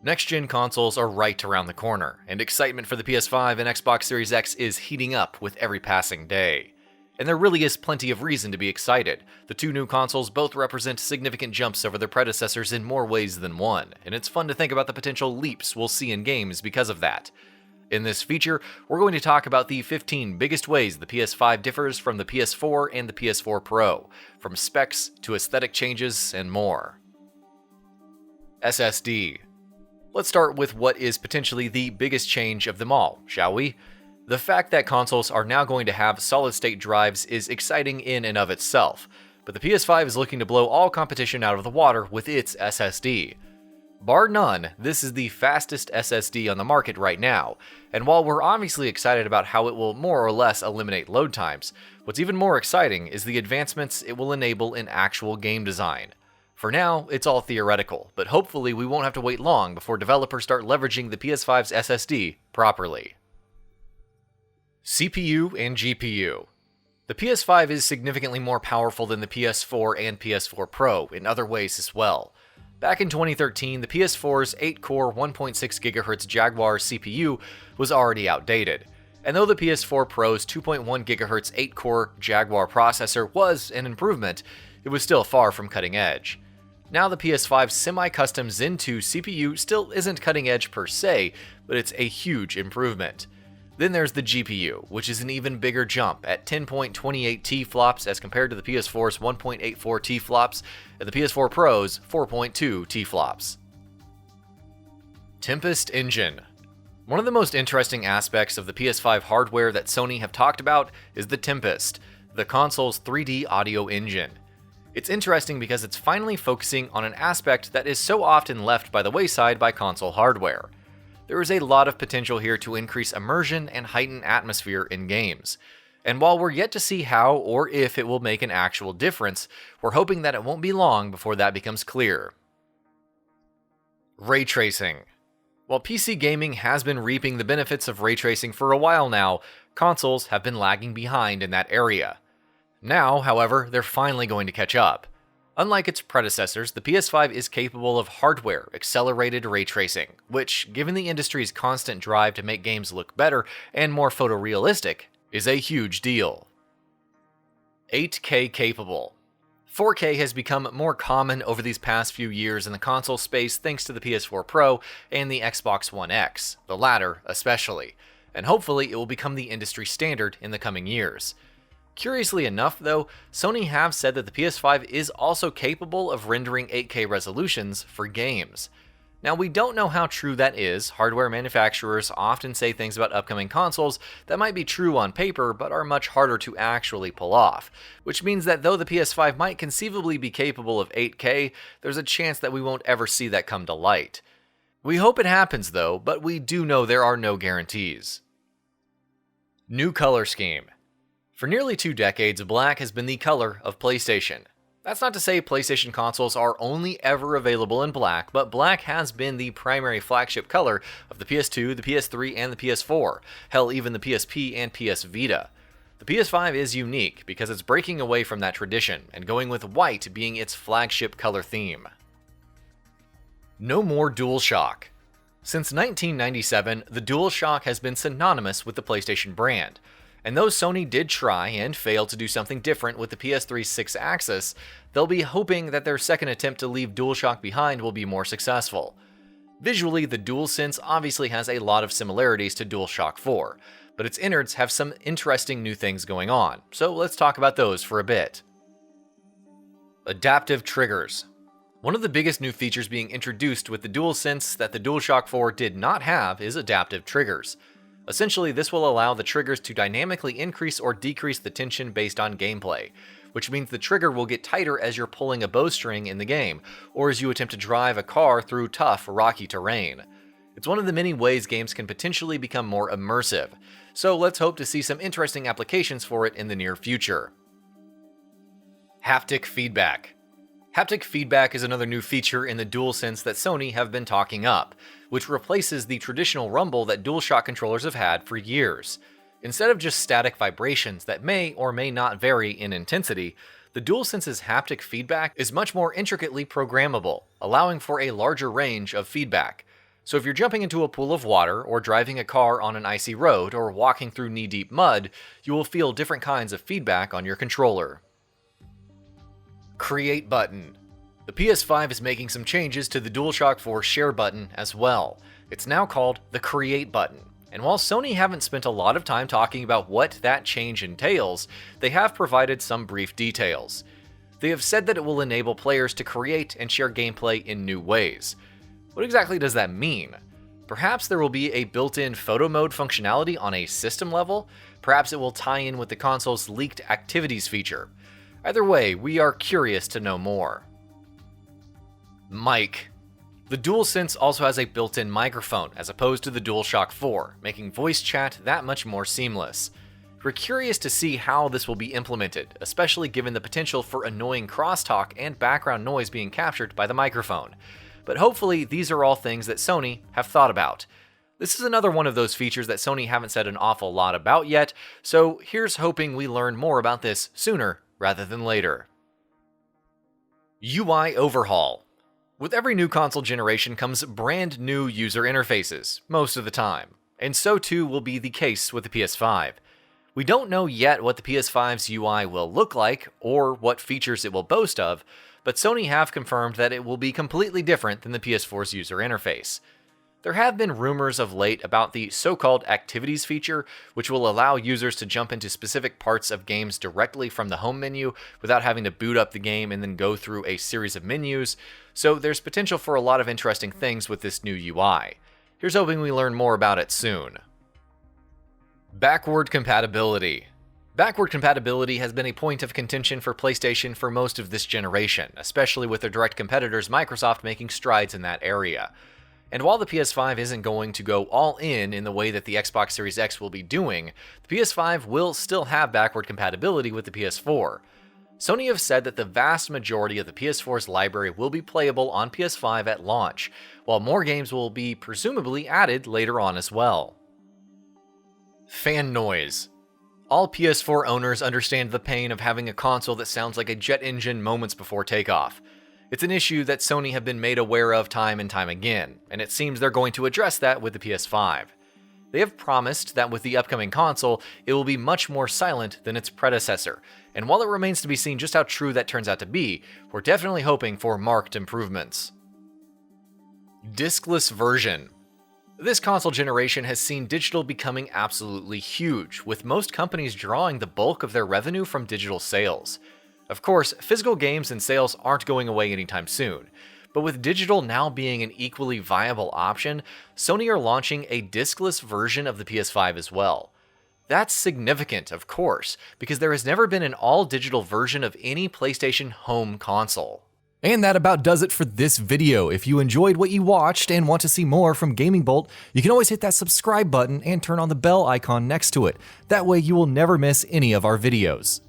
Next-gen consoles are right around the corner, and excitement for the PS5 and Xbox Series X is heating up with every passing day. And there really is plenty of reason to be excited. The two new consoles both represent significant jumps over their predecessors in more ways than one, and it's fun to think about the potential leaps we'll see in games because of that. In this feature, we're going to talk about the 15 biggest ways the PS5 differs from the PS4 and the PS4 Pro, from specs to aesthetic changes and more. SSD. Let's start with what is potentially the biggest change of them all, shall we? The fact that consoles are now going to have solid-state drives is exciting in and of itself, but the PS5 is looking to blow all competition out of the water with its SSD. Bar none, this is the fastest SSD on the market right now, and while we're obviously excited about how it will more or less eliminate load times, what's even more exciting is the advancements it will enable in actual game design. For now, it's all theoretical, but hopefully we won't have to wait long before developers start leveraging the PS5's SSD properly. CPU and GPU. The PS5 is significantly more powerful than the PS4 and PS4 Pro in other ways as well. Back in 2013, the PS4's 8-core 1.6 GHz Jaguar CPU was already outdated, and though the PS4 Pro's 2.1 GHz 8-core Jaguar processor was an improvement, it was still far from cutting edge. Now the PS5's semi-custom Zen 2 CPU still isn't cutting edge per se, but it's a huge improvement. Then there's the GPU, which is an even bigger jump at 10.28 T-flops as compared to the PS4's 1.84 T-flops and the PS4 Pro's 4.2 T-flops. TEMPEST Engine. One of the most interesting aspects of the PS5 hardware that Sony have talked about is the TEMPEST, the console's 3D audio engine. It's interesting because it's finally focusing on an aspect that is so often left by the wayside by console hardware. There is a lot of potential here to increase immersion and heighten atmosphere in games. And while we're yet to see how or if it will make an actual difference, we're hoping that it won't be long before that becomes clear. Ray tracing. While PC gaming has been reaping the benefits of ray tracing for a while now, consoles have been lagging behind in that area. Now, however, they're finally going to catch up. Unlike its predecessors, the PS5 is capable of hardware-accelerated ray tracing, which, given the industry's constant drive to make games look better and more photorealistic, is a huge deal. 8K capable. 4K has become more common over these past few years in the console space thanks to the PS4 Pro and the Xbox One X, the latter especially, and hopefully it will become the industry standard in the coming years. Curiously enough, though, Sony have said that the PS5 is also capable of rendering 8K resolutions for games. Now, we don't know how true that is. Hardware manufacturers often say things about upcoming consoles that might be true on paper, but are much harder to actually pull off, which means that though the PS5 might conceivably be capable of 8K, there's a chance that we won't ever see that come to light. We hope it happens, though, but we do know there are no guarantees. New color scheme. For nearly 2 decades, black has been the color of PlayStation. That's not to say PlayStation consoles are only ever available in black, but black has been the primary flagship color of the PS2, the PS3, and the PS4, hell, even the PSP and PS Vita. The PS5 is unique because it's breaking away from that tradition and going with white being its flagship color theme. No more DualShock. Since 1997, the DualShock has been synonymous with the PlayStation brand. And though Sony did try and fail to do something different with the PS3's 6-axis, they'll be hoping that their second attempt to leave DualShock behind will be more successful. Visually, the DualSense obviously has a lot of similarities to DualShock 4, but its innards have some interesting new things going on, so let's talk about those for a bit. Adaptive triggers. One of the biggest new features being introduced with the DualSense that the DualShock 4 did not have is adaptive triggers. Essentially, this will allow the triggers to dynamically increase or decrease the tension based on gameplay, which means the trigger will get tighter as you're pulling a bowstring in the game, or as you attempt to drive a car through tough, rocky terrain. It's one of the many ways games can potentially become more immersive, so let's hope to see some interesting applications for it in the near future. Haptic feedback. Haptic feedback is another new feature in the DualSense that Sony have been talking up, which replaces the traditional rumble that DualShock controllers have had for years. Instead of just static vibrations that may or may not vary in intensity, the DualSense's haptic feedback is much more intricately programmable, allowing for a larger range of feedback. So if you're jumping into a pool of water, or driving a car on an icy road, or walking through knee-deep mud, you will feel different kinds of feedback on your controller. Create button. The PS5 is making some changes to the DualShock 4 share button as well. It's now called the Create button. And while Sony haven't spent a lot of time talking about what that change entails, they have provided some brief details. They have said that it will enable players to create and share gameplay in new ways. What exactly does that mean? Perhaps there will be a built-in photo mode functionality on a system level? Perhaps it will tie in with the console's leaked activities feature. Either way, we are curious to know more. Mic. The DualSense also has a built-in microphone, as opposed to the DualShock 4, making voice chat that much more seamless. We're curious to see how this will be implemented, especially given the potential for annoying crosstalk and background noise being captured by the microphone. But hopefully these are all things that Sony have thought about. This is another one of those features that Sony haven't said an awful lot about yet, so here's hoping we learn more about this sooner rather than later. UI overhaul. With every new console generation comes brand new user interfaces, most of the time, and so too will be the case with the PS5. We don't know yet what the PS5's UI will look like, or what features it will boast of, but Sony have confirmed that it will be completely different than the PS4's user interface. There have been rumors of late about the so-called activities feature, which will allow users to jump into specific parts of games directly from the home menu without having to boot up the game and then go through a series of menus, so there's potential for a lot of interesting things with this new UI. Here's hoping we learn more about it soon. Backward compatibility. Backward compatibility has been a point of contention for PlayStation for most of this generation, especially with their direct competitors Microsoft making strides in that area. And while the PS5 isn't going to go all in the way that the Xbox Series X will be doing, the PS5 will still have backward compatibility with the PS4. Sony have said that the vast majority of the PS4's library will be playable on PS5 at launch, while more games will be presumably added later on as well. Fan noise. All PS4 owners understand the pain of having a console that sounds like a jet engine moments before takeoff. It's an issue that Sony have been made aware of time and time again, and it seems they're going to address that with the PS5. They have promised that with the upcoming console, it will be much more silent than its predecessor, and while it remains to be seen just how true that turns out to be, we're definitely hoping for marked improvements. Discless version. This console generation has seen digital becoming absolutely huge, with most companies drawing the bulk of their revenue from digital sales. Of course, physical games and sales aren't going away anytime soon, but with digital now being an equally viable option, Sony are launching a discless version of the PS5 as well. That's significant, of course, because there has never been an all-digital version of any PlayStation home console. And that about does it for this video. If you enjoyed what you watched and want to see more from GamingBolt, you can always hit that subscribe button and turn on the bell icon next to it. That way you will never miss any of our videos.